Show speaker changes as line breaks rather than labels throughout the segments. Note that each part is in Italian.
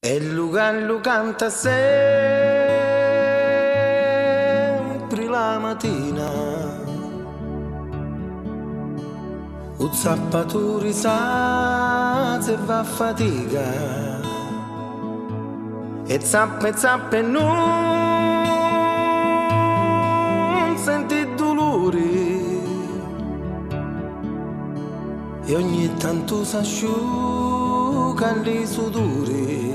E Lugallo canta sempre la mattina, un zappatore sa se va a fatica, e zappe non senti dolori, e ogni tanto s'asciuga i sudori.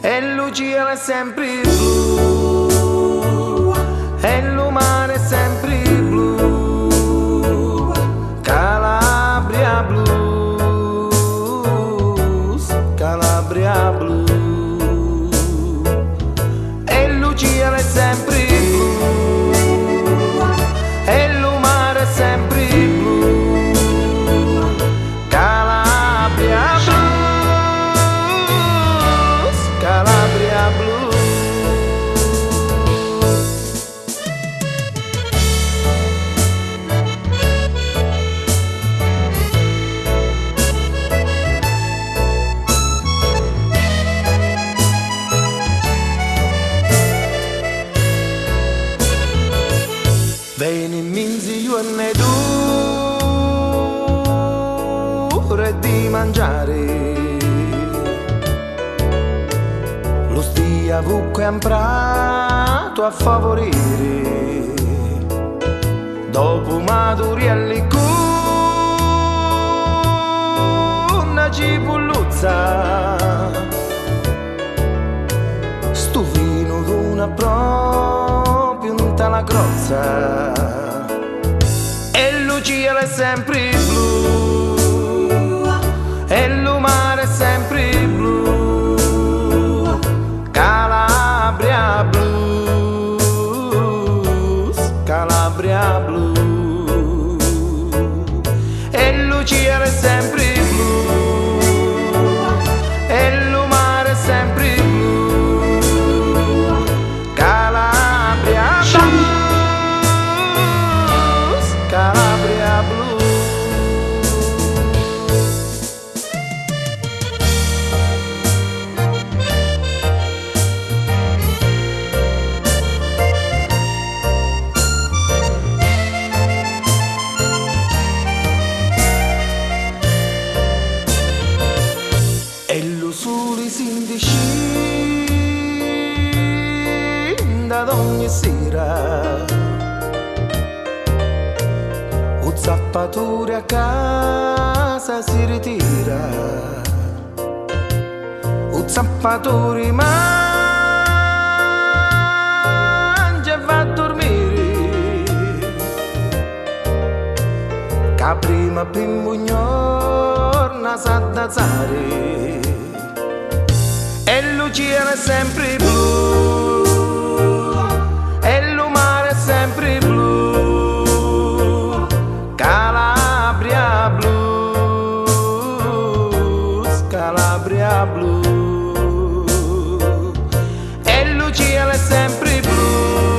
E Lucia è sempre blu, e il mare è sempre blu, Calabria blues, Calabria blues. E Lucia è sempre blu, e il mare è sempre blu, Calabria blues, Calabria blues. Veni minzi io ne dure di mangiare, lo stia vucco e amprato a favorire, dopo maturielli con una cipulluzza, sto vino d'una proprio un tala crozza. E Lucia è sempre blu, e il mare è sempre blu, Calabria blues, Calabria blues. E Lucia è sempre blu, e il mare è sempre blu, Calabria blues, Calabria blues. E lo sole si indiscinda ad ogni sera, un zappatore a casa si ritira, un zappatore mangia e va a dormire, che prima pimbugnorna sa d'azzare. E Lucia è sempre blu, e il mare è sempre blu, Calabria blues, Calabria blues. E Lucia è sempre blu,